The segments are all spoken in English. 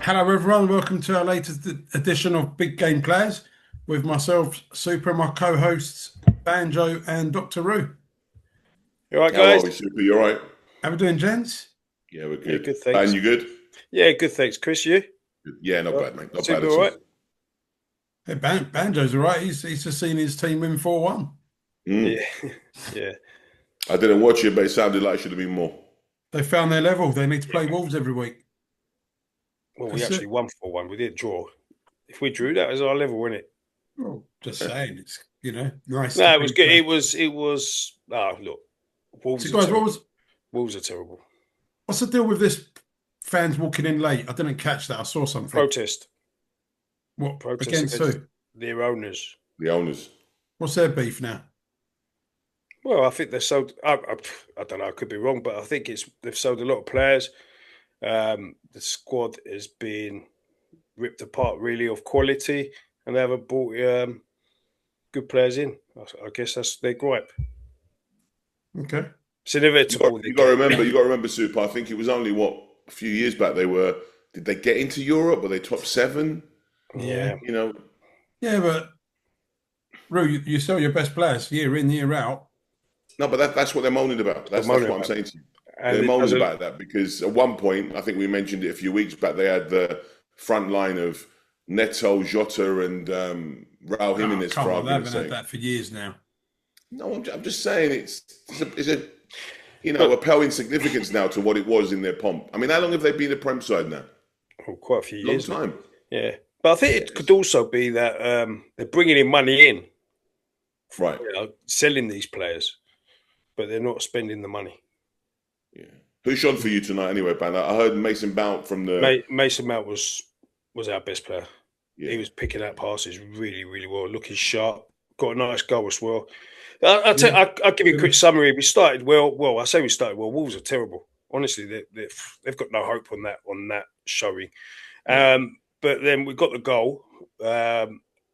Hello, everyone. Welcome to our latest edition of Big Game Players with myself, Super, and my co-hosts, Banjo and Dr. Roo. You all right, How guys? are we, Super? You all right? How we doing, gents? Yeah, we're Yeah, good. good, thanks. And you good? Yeah, good, thanks, Chris. You? Good. Yeah, not All bad, right. mate. Not bad Super, at all all. right? Hey, Banjo's all right. He's just seen his team win 4-1. Mm. Yeah, yeah. I didn't watch it, but it sounded like it should have been more. They found their level. They need to play Wolves every week. Well, we That's actually it. won 4-1. We didn't draw. If we drew, that was our level, wasn't it? Well, just saying, it's nice to No, it was beat. good. It was. Oh, look, Wolves So, are guys, terrible. Wolves are terrible. what's the deal with this fans walking in late? I didn't catch that. I saw something. Protest What against against who? their owners. The owners. What's their beef now? Well, I think they've sold. I don't know. I could be wrong, but I think they've sold a lot of players. The squad has been ripped apart, really, of quality, and they haven't brought good players in. I guess that's their gripe. Okay. It's inevitable. You got to remember. You got to remember, Super. I think it was only a few years back. They were. Did they get into Europe? Were they top 7? Yeah. You know. Yeah, but Roo, you sell your best players year in, year out. No, but that's what they're moaning about. That's what I'm saying to you. And They're moaning about that because at one point, I think we mentioned it a few weeks back. They had the front line of Neto, Jota, and Raul Jimenez. Come For on, they argument's haven't had sake. that for years now. No, I'm just saying it's a pale insignificance now to what it was in their pomp. I mean, how long have they been a Prem side now? quite a few Long years. time. Yeah. But I think it could also be that they're bringing in money in, Right. selling these players, but they're not spending the money. Yeah. Who shone for you tonight anyway, Ban? I heard Mason Mount from the. Mason Mount was our best player. Yeah. He was picking out passes really, really well, looking sharp. Got a nice goal as well. I'll give you a quick summary. We started well. Well, I say we started well. Wolves are terrible. Honestly, they've got no hope on that showing. But then we got the goal,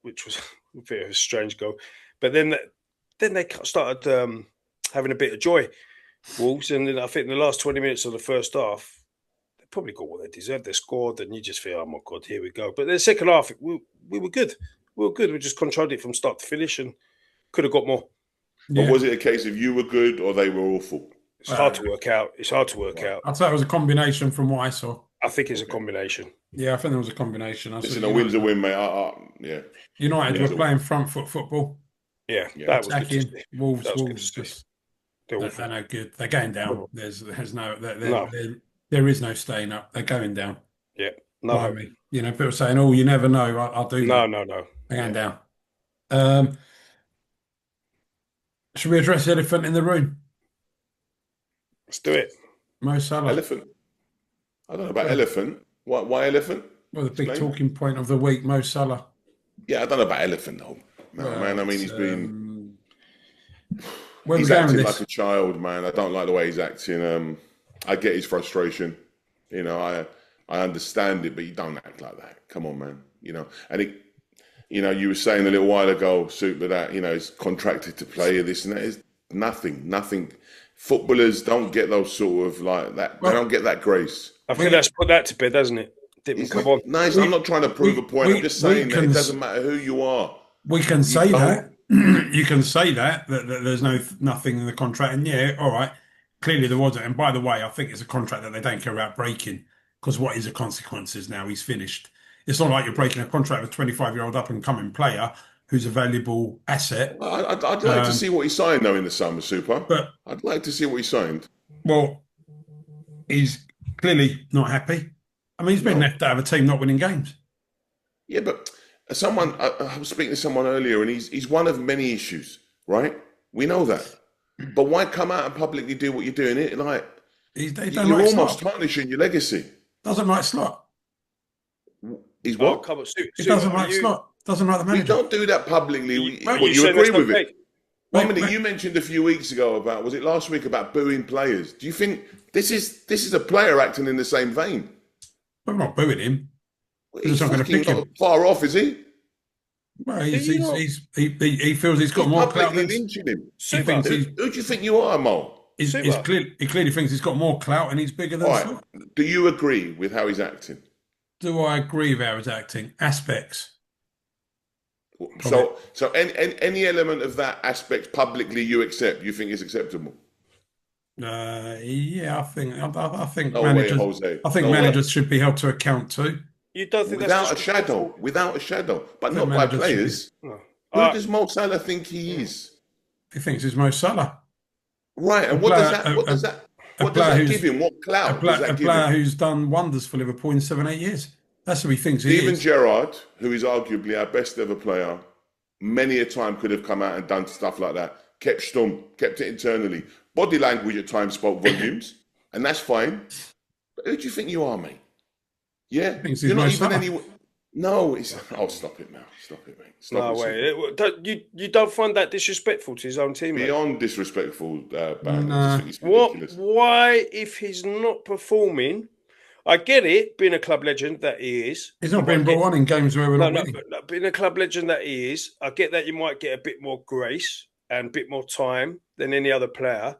which was a bit of a strange goal. But then they started having a bit of joy, Wolves. And then I think in the last 20 minutes of the first half, they probably got what they deserved. They scored, and you just feel, oh my God, here we go. But the second half, we were good. We were good. We just controlled it from start to finish and could have got more. But was it a case of you were good or they were awful? It's hard to work out. It's hard to work out. I'd say it was a combination from what I saw. I think it's a combination. Yeah, I think there was a combination. Listen, a win's a win, mate. Yeah. United were playing front foot football. Yeah, that was Attacking. good. Wolves They're just awful. they're no good. They're going down. There's no there is no staying up. They're going down. Yeah, no. I mean, people saying, "Oh, you never know." I'll do that. No. They're going down. Should we address the elephant in the room? Let's do it. Mo Salah. Elephant. I don't know about elephant. Why elephant? Well, the big talking point of the week, Mo Salah. Yeah, I don't know about elephant though. No, man. I mean, he's acting like a child, man. I don't like the way he's acting. I get his frustration. I understand it, but you don't act like that. Come on, man. And you were saying a little while ago, Super, that he's contracted to play this and that. Is nothing. Footballers don't get those sort of like that. They don't get that grace. I think that's put that to bed, hasn't it? Didn't come on. Nice. I'm not trying to prove a point. I'm just saying that it doesn't matter who you are. We can say that. You can say that there's nothing in the contract, and yeah, all right. Clearly there wasn't. And by the way, I think it's a contract that they don't care about breaking because what is the consequences now? He's finished. It's not like you're breaking a contract with a 25-year-old up and coming player who's a valuable asset. I'd like to see what he signed though in the summer, Super. But I'd like to see what he signed. Well, he's clearly not happy. I mean, he's been left out of a team not winning games. Yeah, but I was speaking to someone earlier, and he's one of many issues, right? We know that. But why come out and publicly do what you're doing? You're almost tarnishing your legacy. Doesn't like Slot. He's what? He doesn't like Slot. Doesn't like the manager. We don't do that publicly. You agree with it? You mentioned a few weeks ago was it last week, about booing players. Do you think this is a player acting in the same vein? I'm not booing him. He's not going to pick him. Far off, is he? Well, he feels he's got more clout than him. Who do you think you are, Mo? He clearly thinks he's got more clout and he's bigger than Slot. Do you agree with how he's acting? do I agree with how he's acting? Aspects. So any element of that aspect publicly you accept, you think is acceptable? Yeah, I think No way, managers. Jose. I think No way. managers should be held to account too. You don't think that's Without a disrespectful? shadow, without a shadow, but I think not by managers should be. players. No. Who does Mo Salah think he is? He thinks he's Mo Salah, Right, a and what does player, that? What does that? a What does player that who's give him? What clout does a that give player him? who's done wonders for Liverpool in 7, 8 years. That's who he thinks he Steven is. Gerrard, who is arguably our best ever player, many a time could have come out and done stuff like that. Kept stum, kept it internally. Body language at times spoke volumes, and that's fine. But who do you think you are, mate? Yeah, Thinks he's you're not Mo even Salah. any. No, it's. Oh, stop it now! Stop it, mate! Stop No it. way. You don't find that disrespectful to his own teammate? Beyond disrespectful, Ben. Nah. I just think it's What? ridiculous. Why, if he's not performing? I get it, being a club legend that he is. He's not being brought on in games where we're No, not no, winning. but being a club legend that he is, I get that you might get a bit more grace and a bit more time than any other player.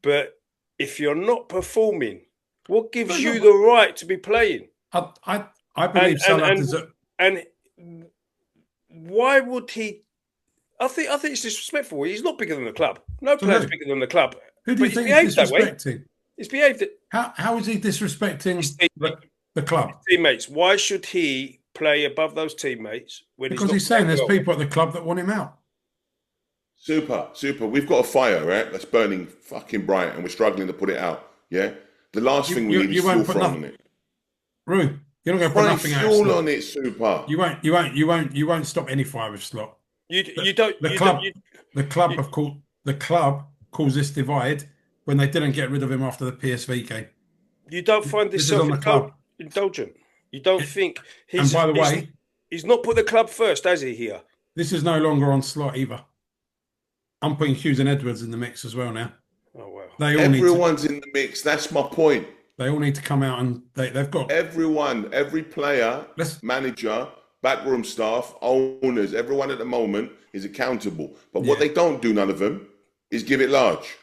But if you're not performing, what gives you the right to be playing? I believe Salah deserves. And why would he? I think it's disrespectful. He's not bigger than the club. No player's bigger than the club. Who do you But think he's he's behaved that way. disrespecting? He's behaved it. How is he disrespecting the club? Teammates. Why should he play above those teammates when Because he's he's saying there's playing well? people at the club that want him out. Super. We've got a fire, right? That's burning fucking bright, and we're struggling to put it out. Yeah. The last thing we need is fuel thrown on it. Rue, you're not going to put nothing out. Fuel on it, Super. You won't stop any fire with Slot. The club calls this divide when they didn't get rid of him after the PSV game. You don't find this self-indulgent. You don't think and by the way, he's not put the club first, has he? Here, this is no longer on Slot either. I'm putting Hughes and Edwards in the mix as well now. Oh wow! Everyone's in the mix. That's my point. They all need to come out and they've got everyone, every player, manager, backroom staff, owners, everyone at the moment is accountable. But what they don't do, none of them, is give it large.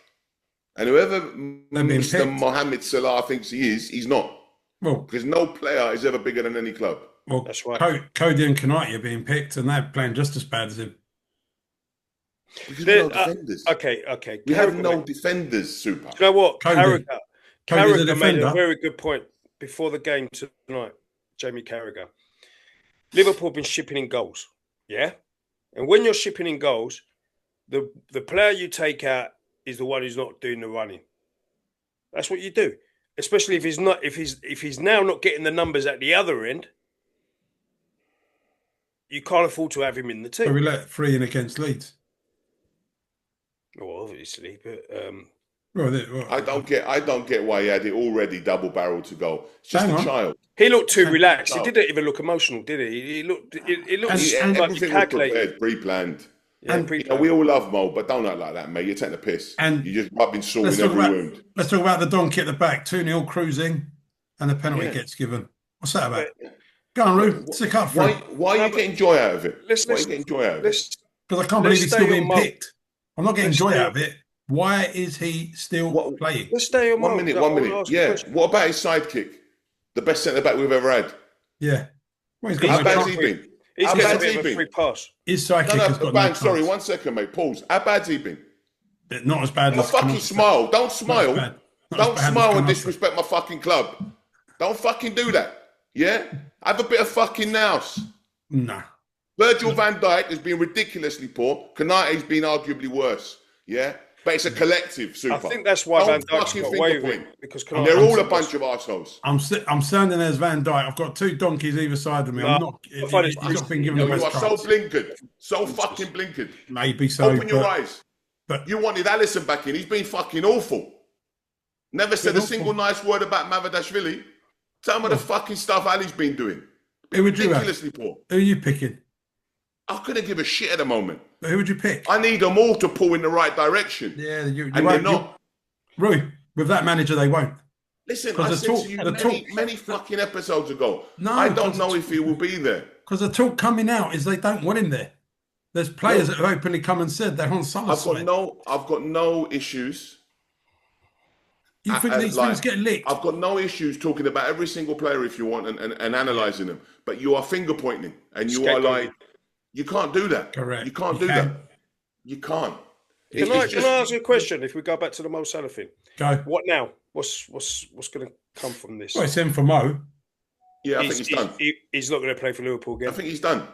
And whoever Mr. Mohamed Salah thinks he is, he's not. Well, because no player is ever bigger than any club. Well, that's right. Cody and Konate are being picked, and they're playing just as bad as him. Because we have no defenders. Okay. We have no defenders, Super. You know what? Carragher made a defender. very good point before the game tonight. Jamie Carragher. Liverpool have been shipping in goals. Yeah? And when you're shipping in goals, the player you take out is the one who's not doing the running. That's what you do. Especially if he's now not getting the numbers at the other end, you can't afford to have him in the team. So we let 3 in against Leeds. Well, obviously, but I don't get why he had it already double-barreled to go. It's just a child. He looked too relaxed. He didn't even look emotional, did he? He looked like he calculated, pre-planned. And we all love Mo, but don't act like that, mate. You're taking the piss. And you're just rubbing salt in every wound. Let's talk about the donkey at the back. 2-0 cruising, and the penalty gets given. What's that about? Go on, Rue. Stick up for it. Why are you getting joy out of it? Why are you getting joy out of it? Because I can't believe he's still being picked. I'm not getting joy out of it. Why is he still playing? Let's stay on 1 minute. 1 minute. Yeah. What about his sidekick? The best centre back we've ever had. Yeah. Well, how bad's he been? He's getting a bit of a free pass. His sidekick has got no chance. Sorry, 1 second, mate. Pause. How bad's he been? Not as bad as... fucking smile. Don't smile. Don't smile and disrespect my fucking club. Don't fucking do that. Yeah? Have a bit of fucking nous. Nah. Virgil van Dijk has been ridiculously poor. Konate's been arguably worse. Yeah? But it's a collective, Super. I think that's why Van Dijk's got away with it. Because they're all a bunch of arseholes. I'm standing there as Van Dijk. I've got 2 donkeys either side of me. I'm not... He's not been given the best chance. You are so blinkered. So fucking blinkered. Maybe so. Open your eyes. But you wanted Alisson back in. He's been fucking awful. Never said a single nice word about Mavidashvili. Tell me the fucking stuff Ali's been doing. Who would you ridiculously poor. Who are you picking? I couldn't give a shit at the moment. But who would you pick? I need them all to pull in the right direction. Yeah, and they're not. Rui, with that manager, they won't. Listen, I said to you many fucking episodes ago, I don't know if he will be there. Because the talk coming out is they don't want him there. There's players that have openly come and said they're on Salah's side. I've got no issues. You think these things get licked? I've got no issues talking about every single player if you want and analysing them. But you are finger pointing and you are like, you can't do that. Correct. You can't do that. You can't. Can I ask you a question? If we go back to the Mo Salah thing, go. What now? What's going to come from this? Well, it's in for Mo. Yeah, I think he's done. He's not going to play for Liverpool again. I think he's done.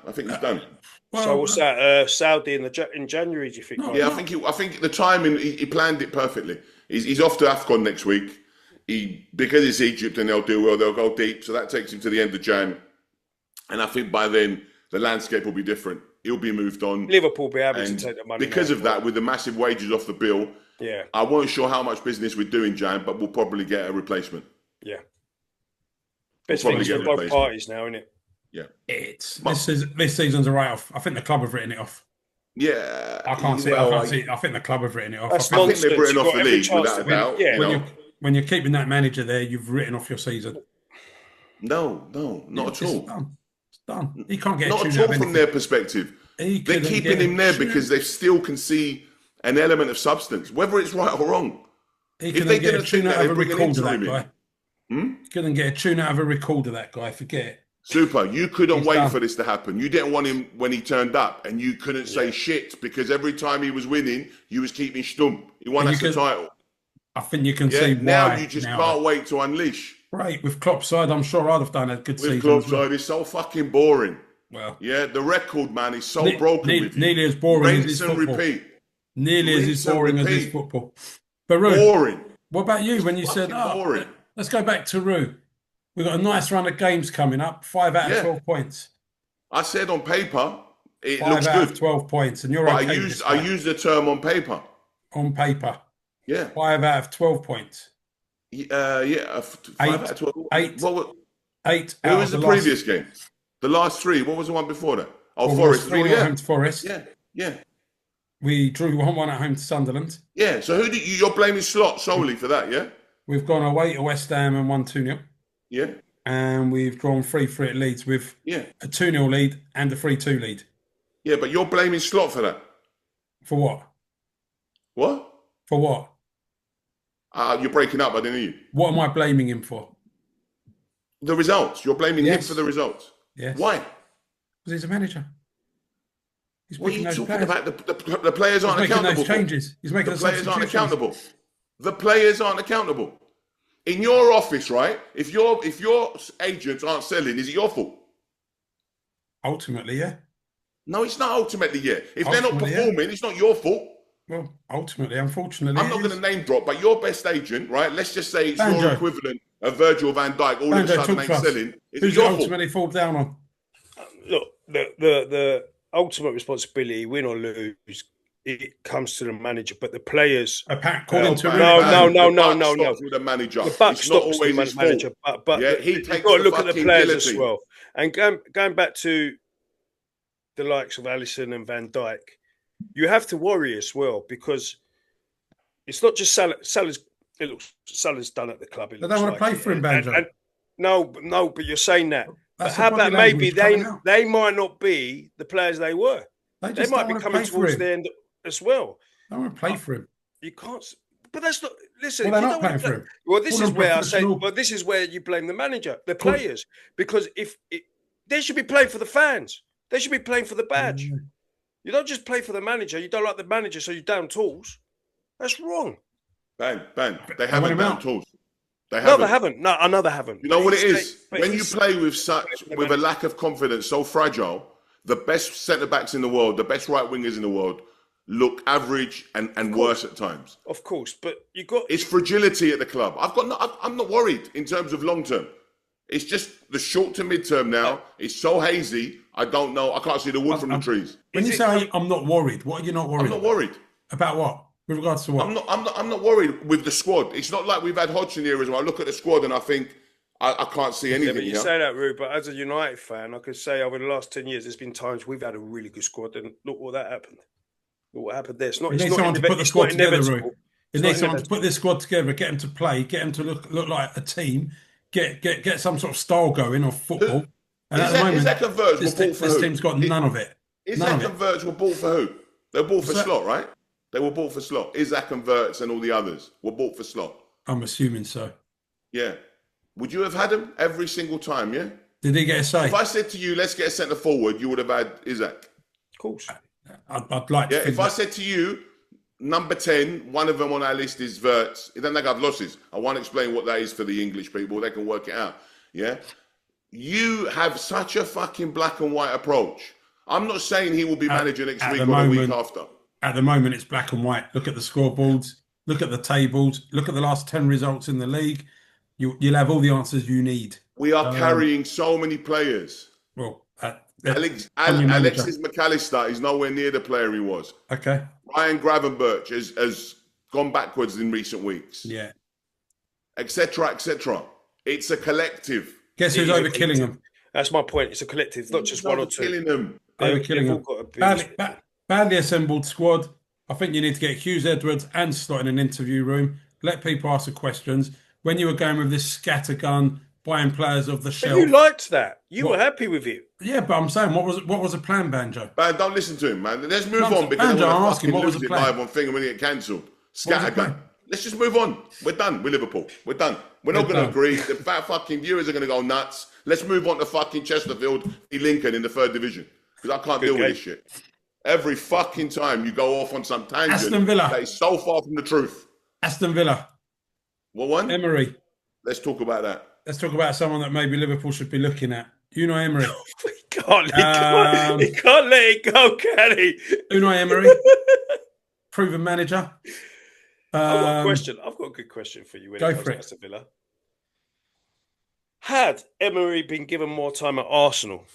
Well, so what's that? Saudi in January? Do you think? I think the timing. He planned it perfectly. He's off to AFCON next week. Because it's Egypt and they'll do well. They'll go deep, so that takes him to the end of Jan. And I think by then the landscape will be different. He'll be moved on. Liverpool will be able to take the money because of that, with the massive wages off the bill. Yeah, I wasn't sure how much business we'd do in Jan, but we'll probably get a replacement. Yeah. Best thing for both parties now, isn't it? Yeah. This season's a write-off. I think the club have written it off. Yeah. I can't see. I think the club have written it off. I think they've written off the league without a doubt. Yeah. When you're keeping that manager there, you've written off your season. No, not at all. It's done. He can't get not at all from their perspective. They're keeping him there because they still can see an element of substance, whether it's right or wrong. If they get a tune out of a recorder, that guy. Couldn't get a tune out of a recorder, that guy. Forget it. Super. You couldn't wait for this to happen. You didn't want him when he turned up, and you couldn't say shit because every time he was winning, you was keeping stump. He won us the title. I think you can see why. Now you just can't wait to unleash. Right, with Klopp's side, I'm sure I'd have done a good season. With Klopp's side, it's so fucking boring. Well, yeah, the record, man, is so broken. Nearly as boring as his football. Repeat. Nearly as boring as his football. But Rue, boring. What about you when you said, let's go back to Rue? We've got a nice run of games coming up, 5 out of 12 points. I said on paper, it 5 looks out good. Of 12 points, and you're but okay. I used the term on paper. On paper. Yeah. 5 out of 12 points. 5 out of 12. 8. Who was the previous game? The last 3. What was the one before that? Forest. 3 at home to Forest. Yeah. We drew 1-1 at home to Sunderland. Yeah. So you're blaming Slot solely for that? Yeah. We've gone away to West Ham and won 2-0. Yeah. And we've drawn 3-3 at Leeds with a 2-0 lead and a 3-2 lead. Yeah, but you're blaming Slot for that. For what? What? For what? You're breaking up. I didn't hear you. What am I blaming him for? The results. You're blaming him for the results. Yes. Why? Because he's a manager. He's what are you talking about? The players aren't accountable. Those changes. He's making the players aren't accountable. The players aren't accountable. In your office, right? If your agents aren't selling, is it your fault? Ultimately, yeah. No, it's not ultimately, yeah. If they're not performing, it's not your fault. Well, ultimately, unfortunately, I'm not going to name drop, but your best agent, right? Let's just say it's your equivalent of Virgil van Dijk. All of a sudden, ain't selling. Who's your ultimately fall down on? Look, the ultimate responsibility, win or lose, it comes to the manager, but the players. According to no. The manager. The buck stops with the manager, but you've got to look at the players as well. And going back to the likes of Alisson and Van Dijk, you have to worry as well because it's not just Salah. Salah's done at the club. They don't want to play for him, Banjo. No, but you're saying that. But how about maybe they might not be the players they were? They might be coming towards the end as well. I want to play for him. You can't. But that's not. Listen, they're not playing for him. Well, this is where I say. Well, this is where you blame the manager, the players, because they should be playing for the fans. They should be playing for the badge. You don't just play for the manager. You don't like the manager, so you down tools. That's wrong. Bang. They haven't down tools. They haven't. No, I know they haven't. You know what it is? When you play with a lack of confidence, so fragile, the best centre-backs in the world, the best right-wingers in the world, look average and worse at times. Of course, but it's fragility at the club. I'm not worried in terms of long-term. It's just the short to mid-term now. It's so hazy. I don't know. I can't see the wood from the trees. When you say I'm not worried, what are you not worried about? I'm not worried. About what? With regards to what? I'm not worried with the squad. It's not like we've had Hodgson here as well. I look at the squad and I think I can't see anything. But you say that, Rube, but as a United fan, I could say over the last 10 years, there's been times we've had a really good squad, and look what happened. Look what happened there. It's not. You need someone to put the squad together, Rube. You need someone to put this squad together, get them to play, get them to look like a team, get some sort of style going of football. And at the moment, this team's got none of it. Isaac and Verts were bought for who? They were bought for Slot, right? They were bought for Slot. Isaac and Verts and all the others were bought for Slot. I'm assuming so. Yeah. Would you have had him every single time? Yeah. Did he get a say? If I said to you, let's get a centre forward, you would have had Isaac. Of course. I'd like to Yeah. think If I said to you, number 10, one of them on our list is Wirtz. It doesn't have losses. I won't explain what that is for the English people. They can work it out. Yeah. You have such a fucking black and white approach. I'm not saying he will be manager next week or the week after. At the moment, it's black and white. Look at the scoreboards. Look at the tables. Look at the last 10 results in the league. You'll have all the answers you need. We are carrying so many players. Well, Alexis McAllister is nowhere near the player he was. Okay. Ryan Gravenberch has gone backwards in recent weeks. Yeah. Etc. Etc. It's a collective. Guess who's overkilling them? That's my point. It's a collective, not just one or two. Killing them. Overkilling them. Badly assembled squad. I think you need to get Hughes Edwards and Slot in an interview room. Let people ask the questions. When you were going with this scattergun, buying players of the shelf. But you liked that. You were happy with it. Yeah, but I'm saying, what was the plan, Banjo? Man, don't listen to him, man. Let's move on because Banjo, I'm asking, what was the plan? Live on thing and we get cancelled. Scattergun. Let's just move on. We're done with Liverpool. We're done. We're not going to agree. The fucking viewers are going to go nuts. Let's move on to fucking Chesterfield, Lincoln in the 3rd division because I can't deal with this shit. Every fucking time you go off on some tangent Aston Villa. that is so far from the truth. Aston Villa. What one? Emery. Let's talk about that. Let's talk about someone that maybe Liverpool should be looking at. Emery. He can't let it go, can he? Emery. Proven manager. I've got a question. I've got a good question for you when it comes to Aston Villa. Had Emery been given more time at Arsenal,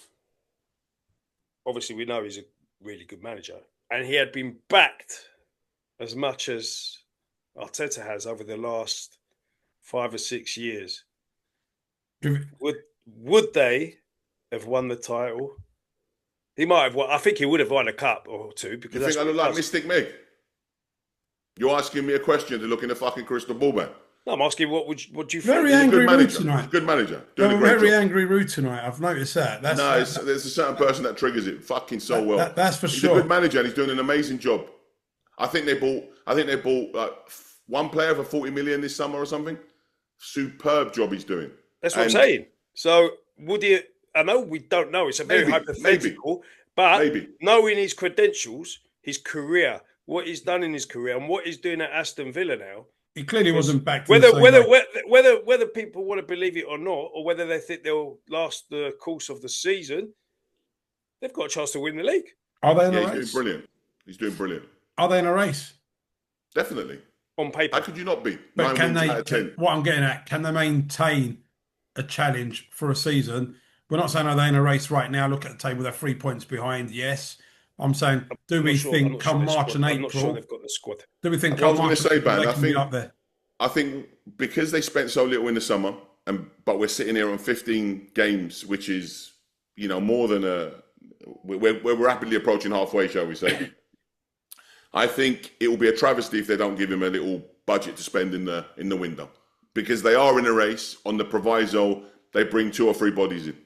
obviously we know he's a really good manager, and he had been backed as much as Arteta has over the last 5 or 6 years, would they have won the title? He might have won. I think he would have won a cup or two. Because you think I look like Mystic Meg? You're asking me a question to look in the fucking crystal ball, man. No, I'm asking what do you think? Very angry rude tonight. Good manager. Doing a very angry rude tonight. I've noticed that. There's a certain person that triggers it fucking so well. That's for sure. He's a good manager and he's doing an amazing job. I think they bought like one player for 40 million this summer or something. Superb job he's doing. That's what I'm saying. So would he? I know we don't know. It's a very hypothetical, but knowing his credentials, his career, what he's done in his career, and what he's doing at Aston Villa now. He clearly wasn't back. Whether people want to believe it or not, or whether they think they'll last the course of the season, they've got a chance to win the league. Are they in a race? He's doing brilliant. He's doing brilliant. Are they in a race? Definitely. On paper. How could you not be? But what I'm getting at, can they maintain a challenge for a season? We're not saying are they in a race right now? Look at the table; they're 3 points behind. Yes, I'm saying, do we think come March and April? I'm not sure they've got the squad. Do we think come March and April they can be up there? I think because they spent so little in the summer, but we're sitting here on 15 games, which is more than we're rapidly approaching halfway, shall we say? I think it will be a travesty if they don't give him a little budget to spend in the window, because they are in a race on the proviso they bring 2 or 3 bodies in.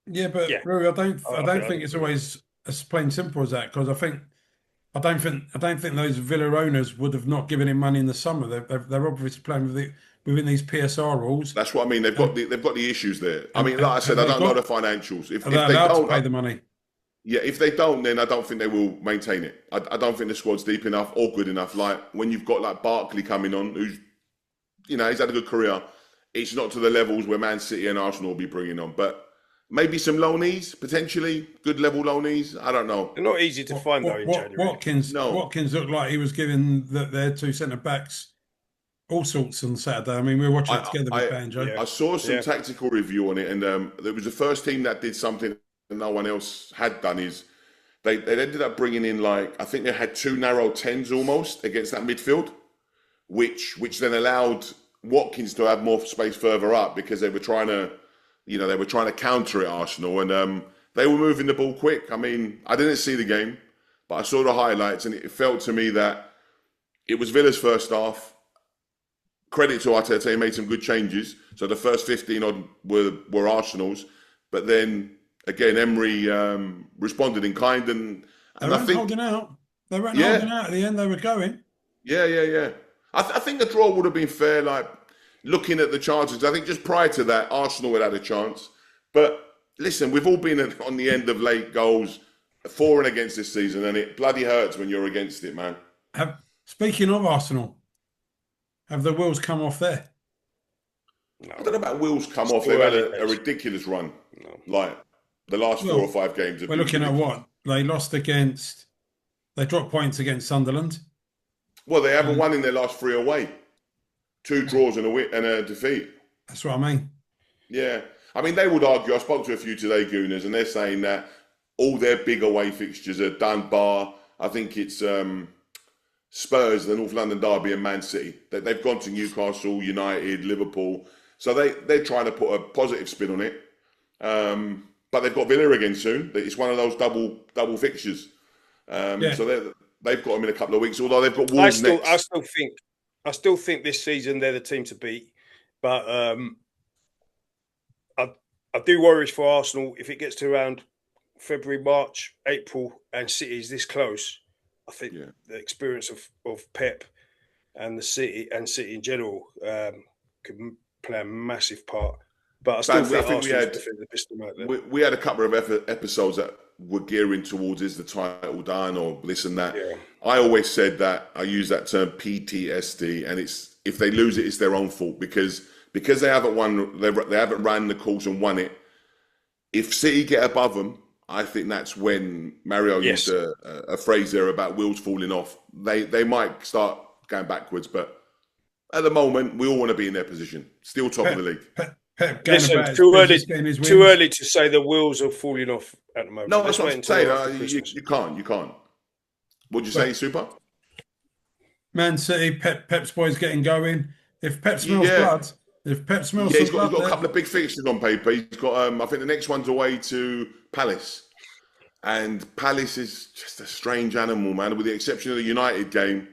Yeah, but Rui, I don't think it's always as plain simple as that, because I don't think those Villa owners would have not given him money in the summer. They're obviously playing within these PSR rules. That's what I mean. They've got the issues there. I mean, like I said, I don't know the financials. If they don't pay the money. Yeah, if they don't, then I don't think they will maintain it. I don't think the squad's deep enough or good enough. Like when you've got like Barkley coming on, who's he's had a good career. It's not to the levels where Man City and Arsenal will be bringing on, but maybe some loanees, potentially good level loanees. I don't know. They're not easy to find though in January. Watkins looked like he was giving their 2 centre backs all sorts on Saturday. I mean, we were watching it together with Banjo. I saw some tactical review on it, and there was the first team that did something that no one else had done. Is they ended up bringing in, like, I think they had 2 narrow 10s almost against that midfield, which then allowed Watkins to have more space further up, because they were trying to counter it, Arsenal, and they were moving the ball quick. I mean, I didn't see the game, but I saw the highlights, and it felt to me that it was Villa's first half. Credit to Arteta, he made some good changes. So the first 15 odd were Arsenal's, but then again Emery responded in kind, and they weren't holding out. They weren't holding out at the end. They were going. Yeah. I think the draw would have been fair. Like, looking at the chances, I think just prior to that, Arsenal had a chance. But listen, we've all been on the end of late goals, for and against this season, and it bloody hurts when you're against it, man. Speaking of Arsenal, have the wheels come off there? No. I don't know about wheels come off. Still They've had early a days. ridiculous run. No. Like the last 4 or 5 games. We're looking at what? They lost against, they dropped points against Sunderland. Well, they haven't won in their last 3 away. 2 draws and a defeat. That's what I mean. Yeah. I mean, they would argue, I spoke to a few today, Gooners, and they're saying that all their big away fixtures are done bar. I think it's Spurs, the North London Derby, and Man City. They've gone to Newcastle, United, Liverpool. So they're trying to put a positive spin on it. But they've got Villa again soon. It's one of those double fixtures. So they've got them in a couple of weeks, although they've got Wolves next. I still think this season they're the team to beat. But I do worry for Arsenal if it gets to around February, March, April, and City's this close. I think the experience of Pep and the City in general could play a massive part. But I still think we had a couple of episodes that were gearing towards is the title done or this and that. Yeah. I always said that, I use that term PTSD, and it's if they lose it, it's their own fault because they haven't won, they haven't ran the course and won it. If City get above them, I think that's when Mario used a phrase there about wheels falling off. They might start going backwards, but at the moment, we all want to be in their position. Still top of the league. Listen, too early to say the wheels are falling off at the moment. No, that's what I'm saying. You can't. What'd you say, Super? Man City, Pep's boys getting going. If Pep smells blood, he's got a couple of big fixtures on paper. He's got, I think the next one's away to Palace. And Palace is just a strange animal, man. With the exception of the United game,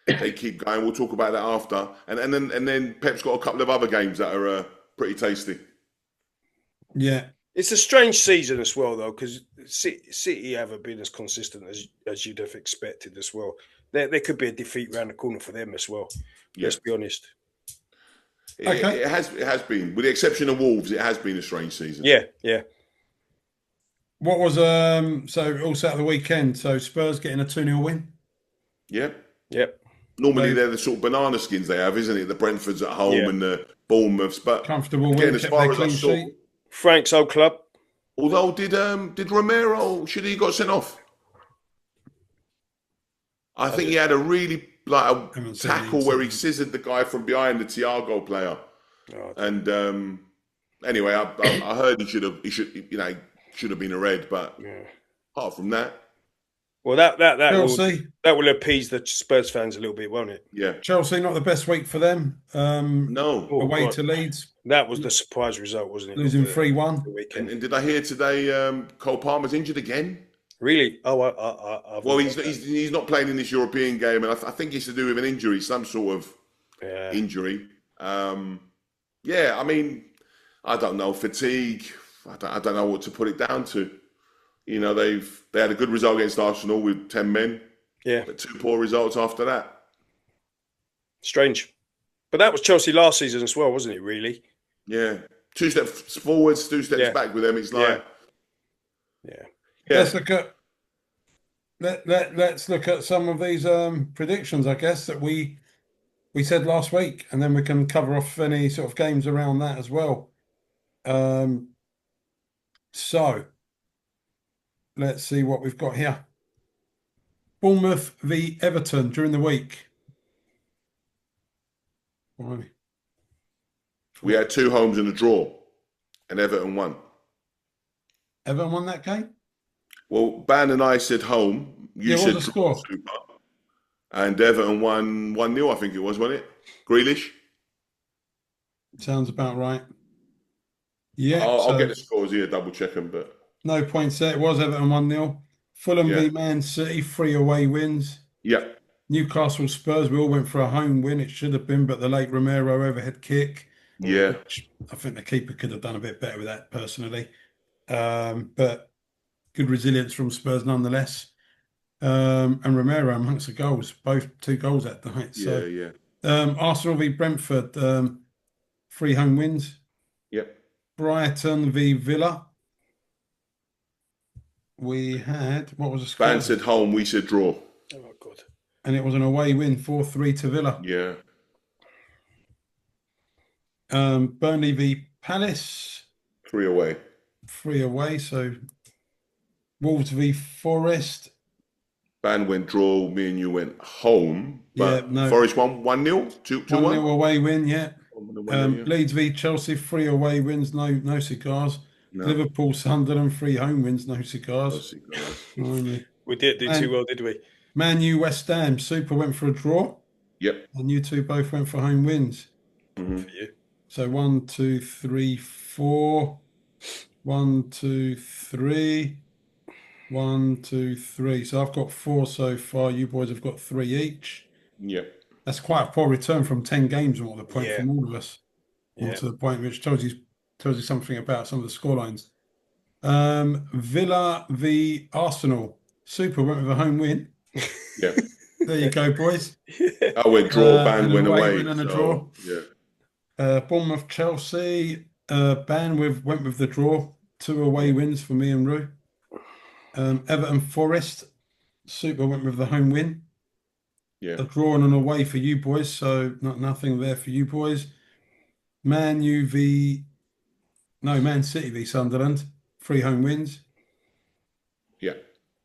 they keep going. We'll talk about that after. And then Pep's got a couple of other games that are pretty tasty. Yeah. It's a strange season as well, though, because City haven't been as consistent as you'd have expected as well. There could be a defeat around the corner for them as well. Yeah. Let's be honest. It has been. With the exception of Wolves, it has been a strange season. Yeah. What was so all set at the weekend? So Spurs getting a 2-0 win? Yep. Normally they're the sort of banana skins they have, isn't it? The Brentfords at home and the Bournemouths, but comfortable win, as far as I saw, Frank's old club. Although did Romero, should he got sent off? I think he had a really tackle where he scissored the guy from behind the Thiago player. And anyway, I heard he should have been a red, but apart from that. Well, that will appease the Spurs fans a little bit, won't it? Yeah. Chelsea, not the best week for them. No. Away to Leeds. That was the surprise result, wasn't it? Losing 3-1. And did I hear today Cole Palmer's injured again? Really? Well, he's not playing in this European game, and I think it's to do with an injury, some sort of injury. I mean, I don't know, fatigue. I don't know what to put it down to. You know, they had a good result against Arsenal with 10 men. Yeah. But 2 poor results after that. Strange. But that was Chelsea last season as well, wasn't it, really? Yeah. 2 steps forwards, 2 steps back with them. It's like... Yeah. Let's look at some of these predictions, I guess, that we said last week, and then we can cover off any sort of games around that as well. So let's see what we've got here. Bournemouth v Everton during the week. We had 2 homes and a draw, and Everton won. Everton won that game? Well, Ban and I said home. You said the score. Super. And Everton won 1-0, I think it was, wasn't it? Grealish? Sounds about right. Yeah. I'll get the scores here, double check them, but... No points there. It was Everton 1-0. Fulham v Man City, 3 away wins. Yeah. Newcastle Spurs, we all went for a home win. It should have been, but the late Romero overhead kick. Yeah. I think the keeper could have done a bit better with that, personally. But good resilience from Spurs nonetheless. And Romero amongst the goals, both 2 goals that night. So, yeah. Arsenal v Brentford. 3 home wins. Yep. Brighton v Villa. We had, what was the score? Van said home, we said draw. Oh, God. And it was an away win, 4-3 to Villa. Yeah. Burnley v Palace. 3 away. 3 away. So Wolves v Forest. Van went draw, me and you went home. But Yeah, no. Forest won 1-0, 2-1. 1-0 away win, yeah. 1-0, yeah. Leeds v Chelsea, 3 away wins, no cigars. No. Liverpool, Sunderland, 3 home wins, no cigars. No cigars. Only. We didn't do too well, did we? Man U, West Ham, Super went for a draw. Yep. And you two both went for home wins. Mm-hmm. For you. So 1, 2, 3, 4. 1, 2, 3. 1, 2, 3. So I've got 4 so far. You boys have got 3 each. Yep. That's quite a poor return from 10 games and all the point Yeah. from all of us. Yeah. To the point which tells you something about some of the scorelines. Villa v Arsenal. Super went with a home win. Yeah. There you go, boys. I went draw, Ban went away. Win and a draw. Yeah. Bournemouth, Chelsea. Ban went with the draw. 2 away wins for me and Rue. Everton, Forest. Super went with the home win. Yeah. A draw and an away for you boys, so nothing there for you boys. Man City v Sunderland, 3 home wins. Yeah.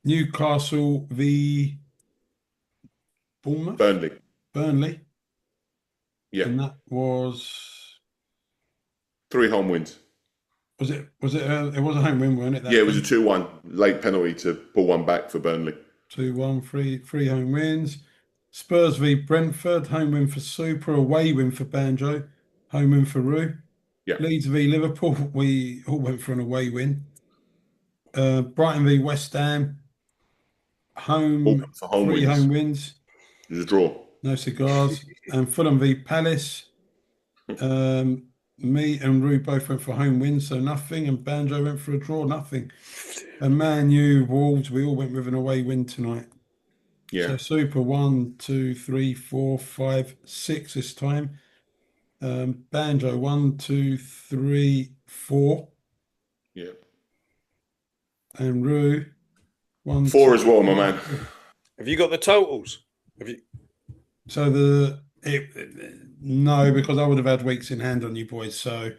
Newcastle v Bournemouth. Burnley. Yeah. And that was 3 home wins. it was a home win, wasn't it? Yeah, it was a 2-1 late penalty to pull one back for Burnley. 2-1, 3 home wins. Spurs v Brentford, home win for Super, away win for Banjo, home win for Rue. Yeah. Leeds v Liverpool, we all went for an away win. Brighton v West Ham, home, 3 home wins. It was a draw. No cigars. And Fulham v Palace. Me and Rue both went for home wins, so nothing. And Banjo went for a draw, nothing. And Man U, Wolves, we all went with an away win tonight. Yeah. So Super 1, 2, 3, 4, 5, 6 this time. Banjo 1, 2, 3, 4. Yeah. And Rue 1, 4 2, as well, my man. Have you got the totals? Have you? So no, because I would have had weeks in hand on you boys. So,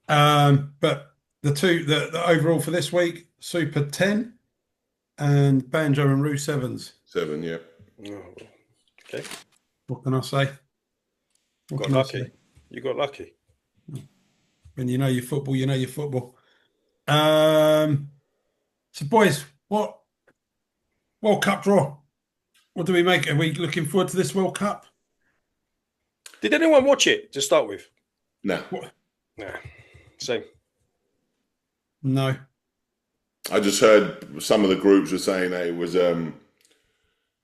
but the overall for this week, Super 10 and Banjo and Rue 7s. 7, yeah. Oh, okay. What can I say? Got lucky. You got lucky. When you know your football, you know your football. So boys, what World Cup draw? What do we make? Are we looking forward to this World Cup? Did anyone watch it to start with? No. Nah. Same. No. I just heard some of the groups were saying that it was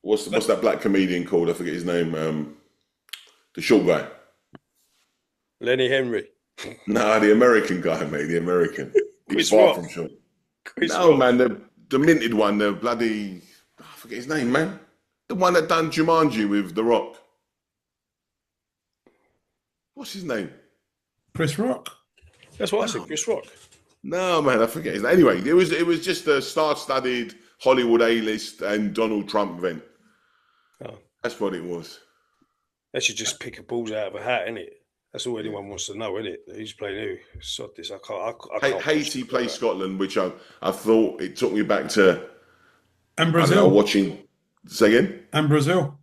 what's that black comedian called? I forget his name. The short guy. Lenny Henry. No, the American guy, mate. The American. He's far from short. Rock. Man, the minted one, the bloody I forget his name, man. The one that done Jumanji with The Rock. What's his name? Chris Rock. That's what I said, Chris Rock. No, man, I forget his name. Anyway, it was just a star-studded Hollywood A-list and Donald Trump event. Oh. That's what it was. They should just pick a balls out of a hat, innit? That's all anyone wants to know, innit? Who's playing who? Sod this. I can't Haiti plays Scotland, which I thought it took me back to. And Brazil. Watching. Say again? And Brazil.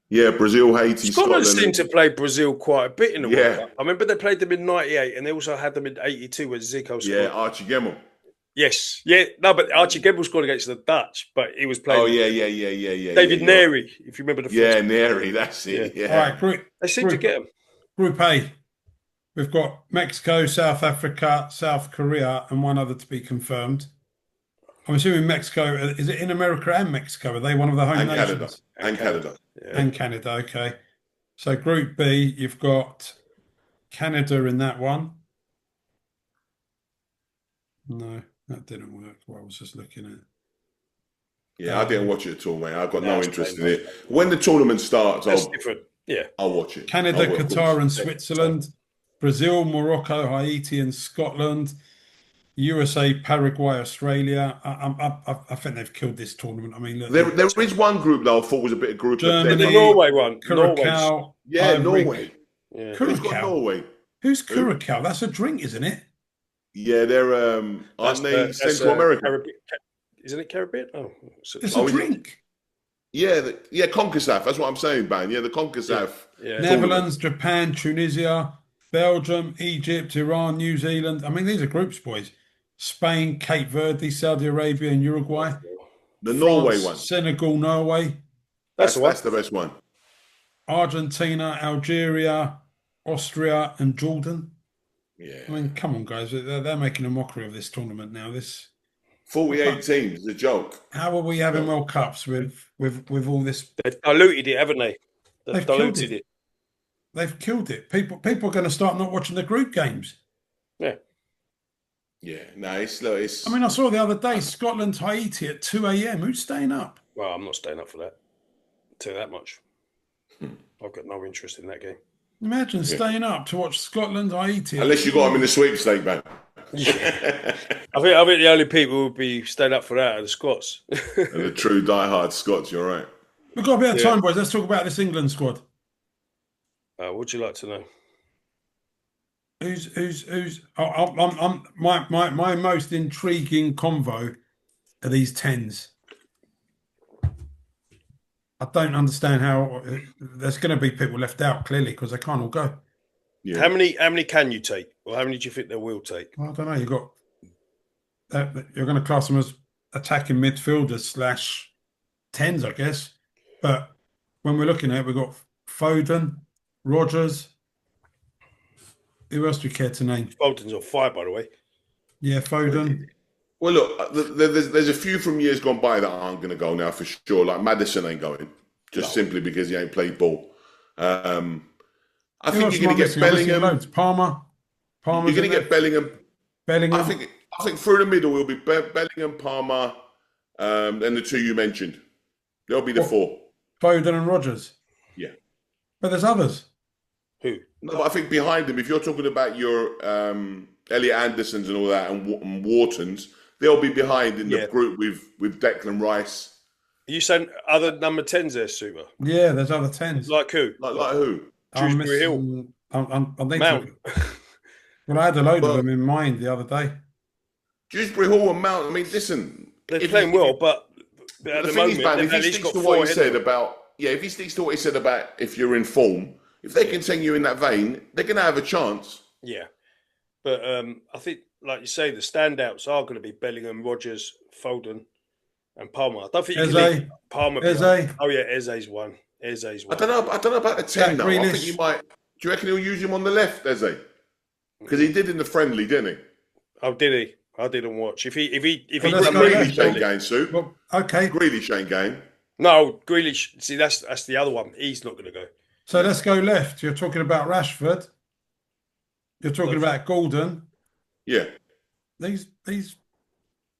Yeah, Brazil, Haiti, Scotland Scotland. seemed to play Brazil quite a bit in the World Cup. I remember they played them in '98, and they also had them in '82 when Zico scored. Yeah, Archie Gemmill. Yes, yeah, no, but Archie Gemmill scored against the Dutch, but he was playing. Oh yeah. David Neri, if you remember the. Yeah, Neri, that's it. Yeah. All right, they seem to get him. Group A. We've got Mexico, South Africa, South Korea, and one other to be confirmed. I'm assuming Mexico. Is it in America and Mexico? Are they one of the home nations? Canada. Yeah. And Canada, okay. So Group B, you've got Canada in that one. No, that didn't work. What I was just looking at. Yeah, I didn't watch it at all, mate. I've got no interest in it. When the tournament starts, That's different. Yeah, I'll watch it. Canada, Qatar, and Switzerland. Brazil, Morocco, Haiti, and Scotland. USA, Paraguay, Australia. I think they've killed this tournament. I mean, look, There is one group though I thought was a bit of group of The death. Germany, Norway one. Norway's. Curacao, Yeah, Ivory. Norway. Yeah. Who's got Curacao. Norway? Who's Who? Curacao? That's a drink, isn't it? Yeah, they're aren't they Central America? Isn't it Caribbean? Oh, It's a drink. Yeah, CONCACAF. That's what I'm saying, man. Yeah, the CONCACAF. Yeah. Netherlands, Japan, Tunisia, Belgium, Egypt, Iran, New Zealand. I mean, these are groups, boys. Spain, Cape Verde, Saudi Arabia, and Uruguay. The France, Norway one. Senegal, Norway. That's the best one. Argentina, Algeria, Austria, and Jordan. Yeah. I mean, come on, guys. They're making a mockery of this tournament now. 48 teams is a joke. How are we having World Cups with all this? They've diluted it, haven't they? They've diluted it. They've killed it. People are going to start not watching the group games. Yeah. Yeah, no, it's. I mean, I saw the other day Scotland, Haiti at 2 a.m. Who's staying up? Well, I'm not staying up for that. I'll tell you that much. I've got no interest in that game. Imagine staying up to watch Scotland, Haiti. Unless you got them in the sweepstake, man. Yeah. I think the only people who would be staying up for that are the Scots. The true diehard Scots, you're right. We've got a bit of time, boys. Let's talk about this England squad. What would you like to know? Who's my most intriguing convo are these 10s. I don't understand how there's going to be people left out clearly because they can't all go. Yeah. How many can you take, or how many do you think they will take? Well, I don't know. You're going to class them as attacking midfielders / 10s, I guess. But when we're looking at it, we've got Foden, Rodgers. Who else do you care to name? Foden's on fire, by the way. Yeah, Foden. Well, look, there's a few from years gone by that aren't going to go now for sure. Like Maddison ain't going, simply because he ain't played ball. I think you're going to get Bellingham. Palmer. You're going to get Bellingham. Bellingham. I think through the middle will be Bellingham, Palmer, and the two you mentioned. They'll be the four. Foden and Rodgers. Yeah. But there's others. Who? No, but I think behind them, if you're talking about your Elliot Andersons and all that and Whartons, they'll be behind in the group with Declan Rice. Are you saying other number 10s there, Super? Yeah, there's other 10s. Like who? Like who? Dewsbury Hill. Mount. Well, I had a load of them in mind the other day. Dewsbury Hall and Mount, I mean, listen. They're playing well, but at the moment, if he sticks to what he said about, if he sticks to what he said about if you're in form, if they continue in that vein, they're going to have a chance. Yeah. But I think, like you say, the standouts are going to be Bellingham, Rodgers, Foden, and Palmer. I don't think you can leave Palmer. Oh, yeah, Eze's one. I don't know about the 10 now. I think you might. Do you reckon he'll use him on the left, Eze? Because he did in the friendly, didn't he? Oh, did he? I didn't watch. If he Grealish ain't going, Sue. Well, okay. Grealish ain't going. No, Grealish. See, that's the other one. He's not going to go. So let's go left. You're talking about Rashford. You're talking about Gordon. Yeah. These.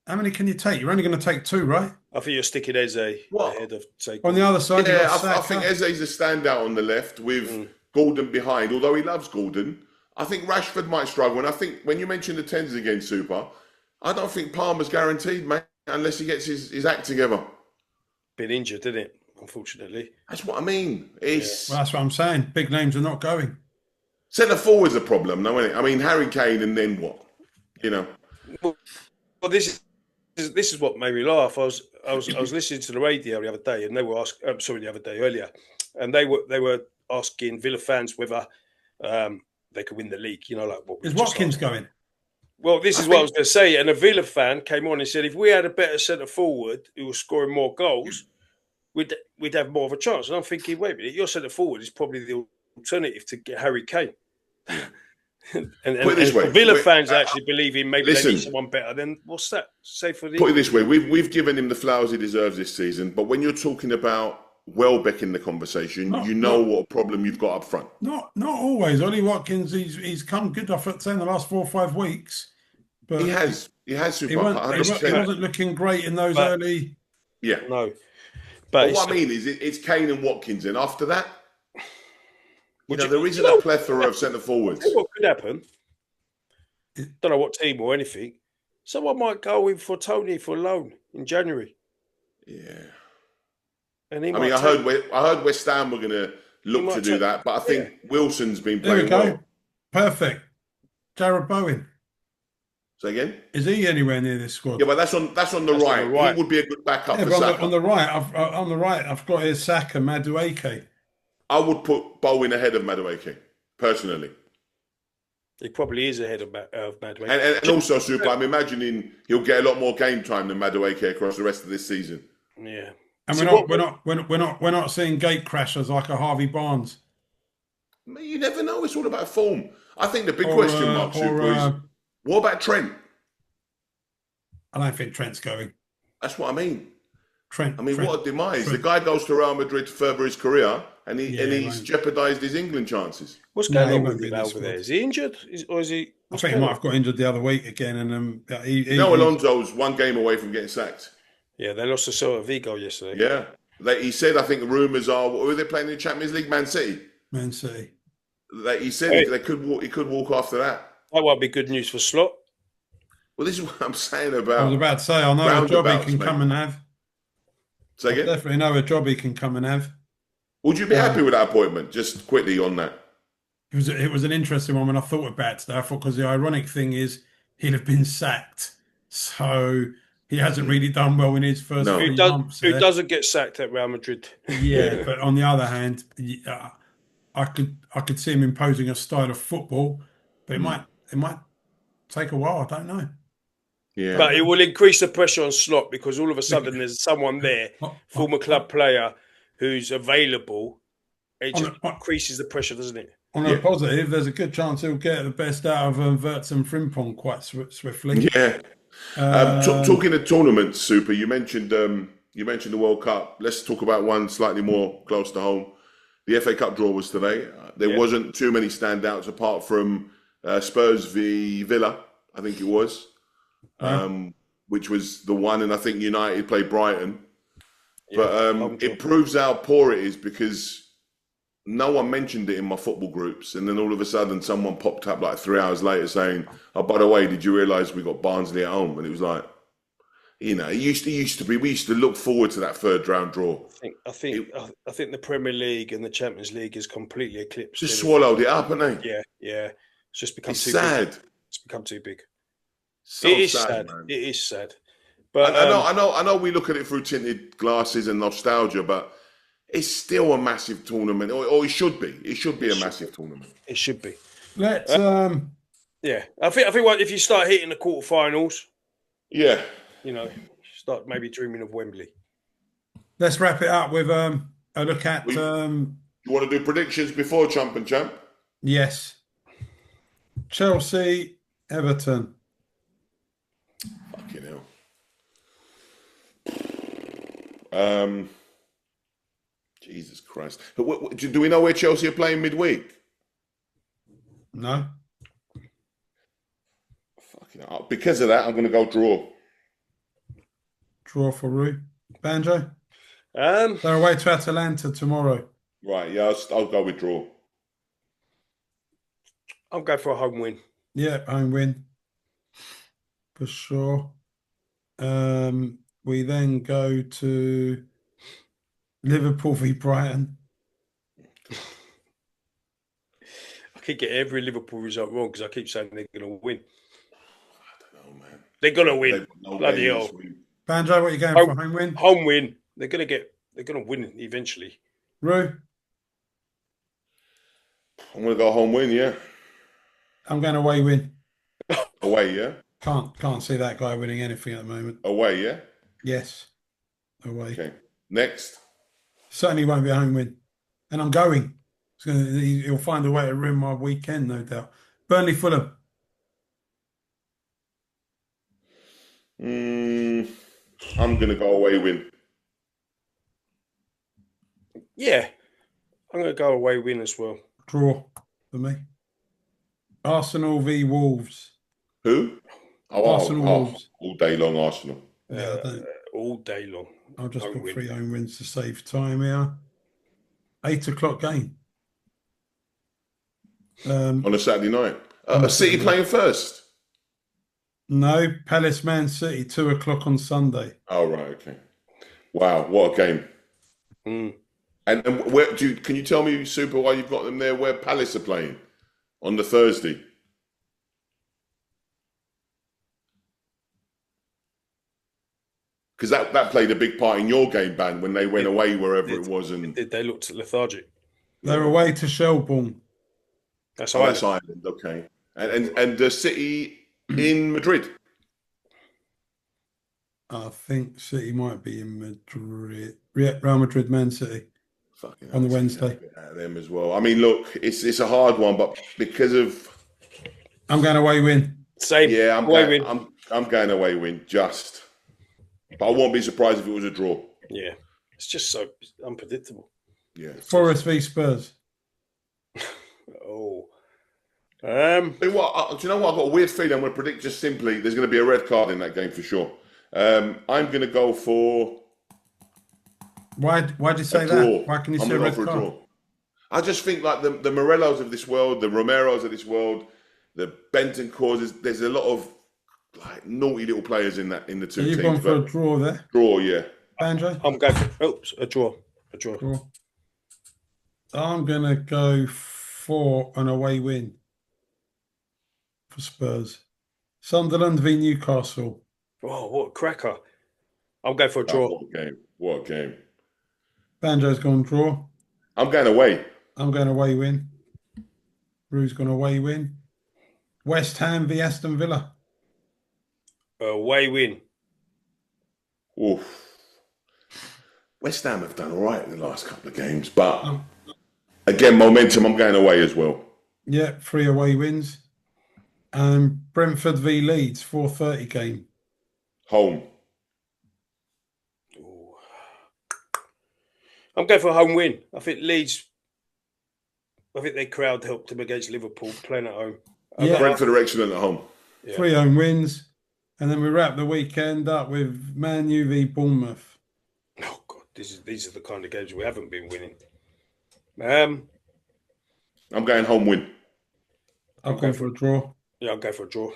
How many can you take? You're only going to take 2, right? I think you're sticking Eze ahead of taking. On the other side, yeah, I think Eze's a standout on the left with Gordon behind. Although he loves Gordon, I think Rashford might struggle. And I think when you mentioned the 10s again, Super, I don't think Palmer's guaranteed, mate, unless he gets his act together. Been injured, didn't it? Unfortunately. That's what I mean. Well, that's what I'm saying. Big names are not going. Centre forward's a problem, no, isn't it? I mean, Harry Kane, and then what? You know. Well, this is what made me laugh. I was listening to the radio the other day, and they were earlier, and they were asking Villa fans whether they could win the league. You know, like what is Watkins going? Well, this is what I was going to say. And a Villa fan came on and said, if we had a better centre forward who was scoring more goals, we'd have more of a chance. And I'm thinking, wait a minute, your centre forward is probably the alternative to get Harry Kane. and Villa fans actually believe in maybe they need someone better. Then what's that? Say for the put it this way, we've given him the flowers he deserves this season. But when you're talking about Welbeck in the conversation, what a problem you've got up front. Not always. Ollie Watkins, he's come good. I'd say in the last 4 or 5 weeks, but he has. He wasn't looking great in those early. Yeah, no. But what I mean is, it's Kane and Watkins, and after that, There isn't a plethora of centre forwards. What could happen? Don't know what team or anything. Someone might go in for Tony for loan in January. Yeah. And he I heard West Ham were going to look to do that, but I think Wilson's been playing well. Perfect. Jared Bowen. Say again? Is he anywhere near this squad? Yeah, but that's on the right. He would be a good backup for Saka. On the right, I've got here Saka, Madueke. I would put Bowen ahead of Madueke, personally. He probably is ahead of Madueke. And also, Super, I'm imagining he'll get a lot more game time than Madueke across the rest of this season. Yeah. And we're not seeing gate crashers like a Harvey Barnes. You never know. It's all about form. I think the big question mark, Super, is what about Trent? I don't think Trent's going. That's what I mean. Trent. What a demise. The guy goes to Real Madrid to further his career and he's jeopardised his England chances. What's going on with him over there? Is he injured? Or is he? I think he might have got injured the other week again. And Alonso's one game away from getting sacked. Yeah, they lost to Celta Vigo yesterday. Yeah. He said, I think the rumours are, were they playing in the Champions League? Man City. He said he could walk after that. That won't be good news for Slot. Well, this is what I'm saying about. I was about to say, I know a job he can come and have. Say again? I definitely know a job he can come and have. Would you be happy with that appointment? Just quickly on that. It was an interesting one when I thought about it today. I thought, because the ironic thing is he'd have been sacked. So he hasn't really done well in his first few months. Who doesn't get sacked at Real Madrid? Yeah, but on the other hand, I could see him imposing a style of football, but it might take a while. I don't know. Yeah. But it will increase the pressure on Slot because all of a sudden there's someone there, former club player, who's available. It just increases the pressure, doesn't it? On a positive, there's a good chance he'll get the best out of Wirtz and Frimpong quite swiftly. Yeah. Talking of tournaments, Super, you mentioned the World Cup. Let's talk about one slightly more close to home. The FA Cup draw was today. There wasn't too many standouts apart from Spurs v Villa, I think it was, which was the one, and I think United played Brighton. But it proves how poor it is because no one mentioned it in my football groups, and then all of a sudden someone popped up like 3 hours later saying, "Oh, by the way, did you realise we got Barnsley at home?" And it was like, it used to be. We used to look forward to that third round draw. I think the Premier League and the Champions League is completely eclipsed. Just swallowed it up, haven't they? Yeah. It's just become too sad. Big. It's become too big. It is sad. Man. It is sad. But I know. We look at it through tinted glasses and nostalgia, but it's still a massive tournament, or it should be. It should be a massive tournament. It should be. Let's. Yeah, I think if you start hitting the quarterfinals, start maybe dreaming of Wembley. Let's wrap it up with a look at. You want to do predictions before Champ and Champ? Yes. Chelsea, Everton. Fucking hell. Jesus Christ. Do we know where Chelsea are playing midweek? No. Fucking hell. Because of that, I'm going to go draw. Draw for Rue. Banjo? They're away to Atalanta tomorrow. Right, yeah, I'll go with draw. I'll go for a home win. Yeah, home win. For sure. We then go to Liverpool v Brighton. I keep getting every Liverpool result wrong because I keep saying they're going to win. I don't know, man. They're going to win. Bloody hell. Banjo, what are you going for? Home win? Home win. They're going to win eventually. Rue? I'm going to go home win, yeah. I'm going away win. Away, yeah? Can't see that guy winning anything at the moment. Away, yeah? Yes. Away. Okay. Next. Certainly won't be a home win. And I'm going. He'll find a way to ruin my weekend, no doubt. Burnley Fulham. I'm going to go away win. Yeah. I'm going to go away win as well. Draw for me. Arsenal v Wolves. Who? Arsenal Wolves. All day long, Arsenal. Yeah, all day long. I'll just put 3 home wins to save time here. 8 o'clock game. on a Saturday night. On a A City Saturday night. playing first. No, Palace Man City, 2 o'clock on Sunday. Oh right, okay. Wow, what a game! Mm. And where do you, can you tell me, Super, why you've got them there? Where Palace are playing on the Thursday? Because that played a big part in your game, Ban, when they went away wherever it was, and They looked lethargic. They're away to Shelbourne. That's oh, that's Ireland. Ireland. Okay, and the City in Madrid. I think City might be in Madrid. Yeah, Real Madrid, Man City Fucking on hell, the take that Wednesday. bit out of them as well. I mean, look, it's a hard one, but because of I'm going away win. Same. yeah, Away win. I'm going away win just, but I won't be surprised if it was a draw. Yeah. It's just so unpredictable. Yeah, Forest v Spurs. Oh. Do you know what? I've got a weird feeling. I'm going to predict just simply there's going to be a red card in that game for sure. I'm going to go for Why do you say a draw. that? Why can you I'm say a going to red go for a card? draw. I just think like the Morellos of this world, the Romeros of this world, the Benton causes. There's a lot of like naughty little players in the So two you've gone teams. for a But draw there, draw, yeah. Banjo? I'm going for a draw. A draw. Draw. I'm going to go for an away win for Spurs. Sunderland v Newcastle. Oh, what a cracker. I'm going for a Oh, draw. what a game! What a game! Banjo's gone draw. I'm going away. I'm going away win. Rue's gone away win. West Ham v Aston Villa. Away win. Oof. West Ham have done all right in the last couple of games, but again, momentum. I'm going away as well. Yeah, 3 away wins. Brentford v Leeds, 4:30 game. Home. Ooh. I'm going for a home win. I think their crowd helped them against Liverpool playing at home. Yeah. Brentford are excellent at home. Yeah. 3 home wins. And then we wrap the weekend up with Man U v Bournemouth. Oh God, these are the kind of games we haven't been winning. I'm going home win. I'll go for a draw. Yeah, I'll go for a draw.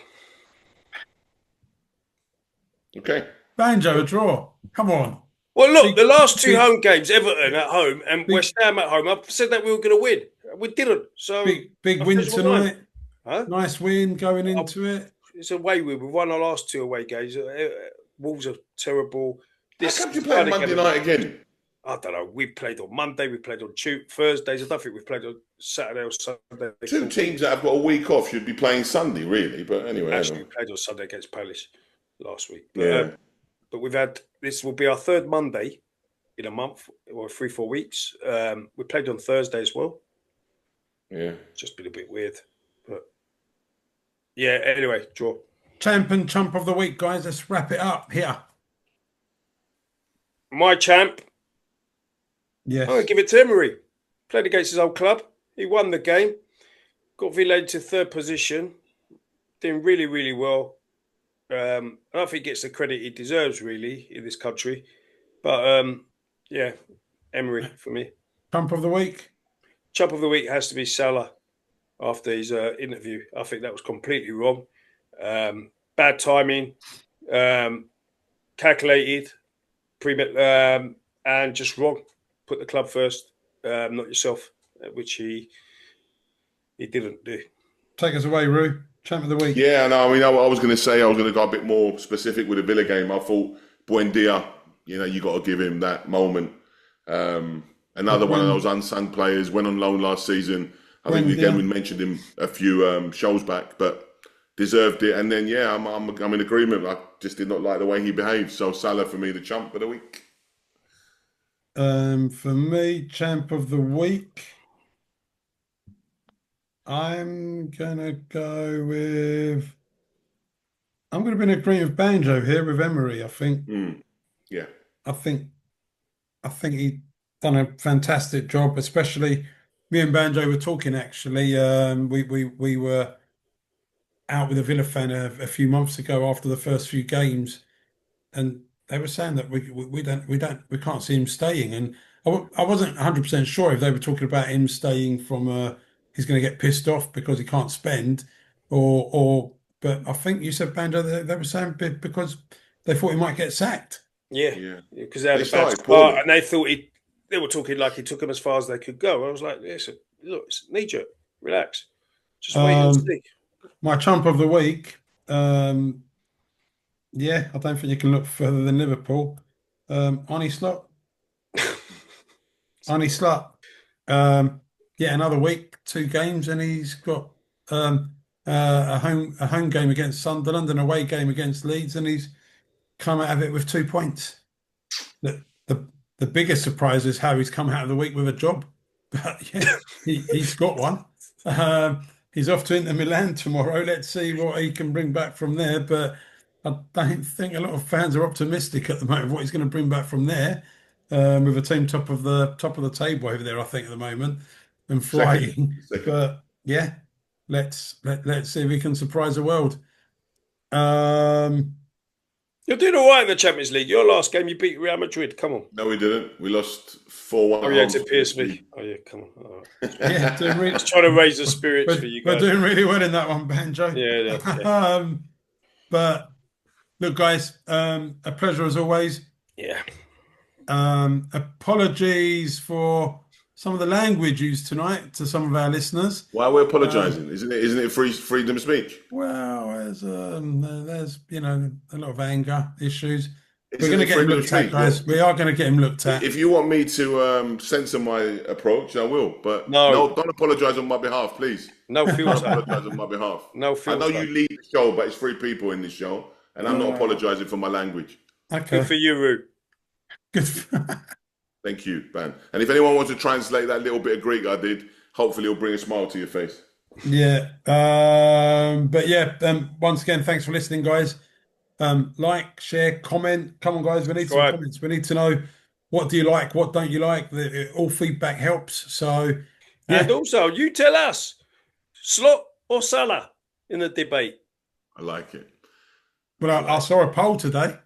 Okay. Banjo, a draw. Come on. Well, look, the last two big- home games, Everton at home and big- West Ham at home, I said that we were going to win. We didn't. So Big I've win changed my mind. tonight. Huh? Nice win going into it. It's a away win. We've won our last 2 away games. Wolves are terrible. How come you play on Monday night again? I don't know. We played on Monday. We played on Thursdays. I don't think we've played on Saturday or Sunday. Two teams that have got a week off should be playing Sunday, really. But anyway, Actually, we played on Sunday against Palace last week. But, yeah. But we've had, this will be our 3rd Monday in a month or 3-4 weeks. We played on Thursday as well. Yeah. Just been a bit weird. But yeah, anyway, draw. Champ and chump of the week, guys. Let's wrap it up here. My champ, Yes. I'm going to give it to Emery. Played against his old club. He won the game. Got Villa into 3rd position. Doing really, really well. I don't think he gets the credit he deserves, really, in this country. But, yeah, Emery for me. Chump of the week. Chump of the week has to be Salah after his interview. I think that was completely wrong. Bad timing, calculated, and just wrong. Put the club first, not yourself, which he didn't do. Take us away, Rue. Champ of the week. Yeah, no, I mean, I was going to say I was going to go a bit more specific with the Villa game. I thought Buendia, you got to give him that moment. Another one of those unsung players, went on loan last season. I think, again, we mentioned him a few shows back, but deserved it. And then, yeah, I'm in agreement. I just did not like the way he behaved. So Salah, for me, the chump of the week. For me, champ of the week, I'm going to go with... I'm going to be in agreement with Banjo here with Emery, I think. Yeah. I think he done a fantastic job, especially me and Banjo were talking actually. We were out with a Villa fan a few months ago after the first few games, and they were saying that we can't see him staying. And I wasn't 100% sure if they were talking about him staying from a he's going to get pissed off because he can't spend, or. But I think you said, Banjo, they were saying because they thought he might get sacked. Yeah, because they had They a bad started start, poorly. and they were talking like he took them as far as they could go. I was like, listen, look, it's knee jerk, relax, just wait and see. My chump of the week. Yeah, I don't think you can look further than Liverpool. Arnie Slot. Arnie Slot. Yeah, another week, 2 games, and he's got a home game against Sunderland and away game against Leeds, and he's come out of it with 2 points. The the biggest surprise is how he's come out of the week with a job. But yeah, he's got one. He's off to Inter Milan tomorrow. Let's see what he can bring back from there. But I don't think a lot of fans are optimistic at the moment of what he's going to bring back from there. With a team top of the table over there, I think at the moment, and Second, flying. second. But yeah, let's see if he can surprise the world. Um, You're doing all right in the Champions League. Your last game, you beat Real Madrid. Come on. No, we didn't. We lost 4-1. Oh, yeah, to PSV. Oh, yeah, come on. All right. yeah, Just trying to raise the spirits for you we're guys. doing really well in that one, Banjo. Yeah. But look, guys, a pleasure as always. Yeah. Apologies for some of the language used tonight to some of our listeners. Why are we apologising? Isn't it freedom of speech? Well, there's a lot of anger issues. We're Isn't going to it get him freedom of looked at, speech? guys. We are going to get him looked at. If you want me to censor my approach, I will. But No. don't apologise on my behalf, please. No Don't filter. apologise on my behalf. No I filter. know you lead the show, but it's 3 people in this show, and I'm not apologising for my language. Okay. Good for you, Roo. Good. Thank you, Ben. And if anyone wants to translate that little bit of Greek I did, hopefully it'll bring a smile to your face. Yeah. But yeah, once again, thanks for listening, guys. Like, share, comment. Come on, guys. We need some comments. We need to know, what do you like? What don't you like? All feedback helps. So, yeah. And also, you tell us, Slot or Salah in the debate. I like it. Well, I saw a poll today.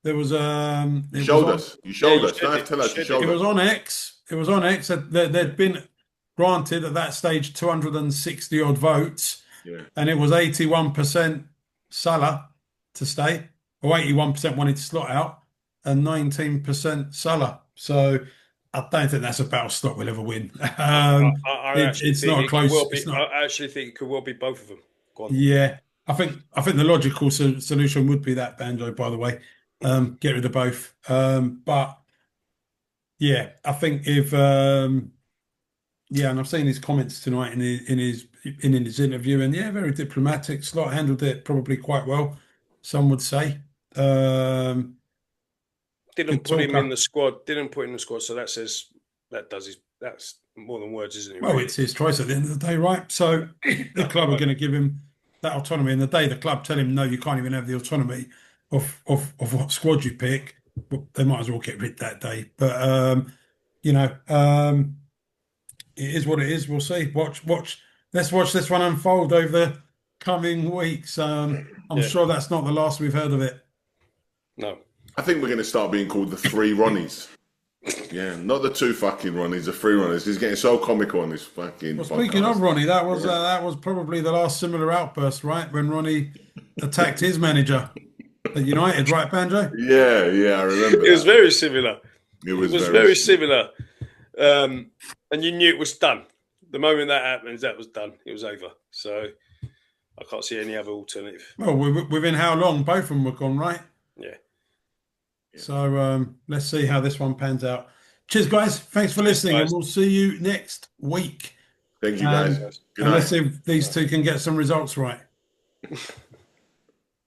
There was You showed us. You showed us. shared Don't have it. to tell us. You showed It was us. on X. It was on X. There'd been granted at that stage 260 odd votes, Yeah. and it was 81% Salah to stay, or 81% wanted to slot out, and 19% Salah. So I don't think that's a battle Slot will ever win. It's not a close. I actually think it could well be both of them. Go on. Yeah, I think the logical solution would be that, Banjo. By the way, get rid of both. But yeah, I think if yeah, and I've seen his comments tonight in his interview, and yeah, very diplomatic. Slot handled it probably quite well, some would say. Didn't Good put him talker. in the squad. Didn't put him in the squad. So that says that's more than words, isn't it? Well, really? it's his choice at the end of the day, right? So the club are going to give him that autonomy, and the day the club tell him no, you can't even have the autonomy of what squad you pick, well, they might as well get rid that day. But it is what it is. We'll see. Watch. Let's watch this one unfold over the coming weeks. I'm sure that's not the last we've heard of it. No. I think we're going to start being called the 3 Ronnies. Yeah, not the 2 fucking Ronnies, the 3 Ronnies. He's getting so comical on this fucking Well, speaking podcast. of Ronnie, that was probably the last similar outburst, right? When Ronnie attacked his manager at United, right, Banjo? Yeah, I remember. It was very similar. It was very similar. And you knew it was done. The moment that happens, that was done. It was over. So I can't see any other alternative. Well, within how long? Both of them were gone, right? Yeah. So let's see how this one pans out. Cheers, guys. Thanks for listening, and we'll see you next week. Thank you, guys. Good And night. let's see if these two can get some results right.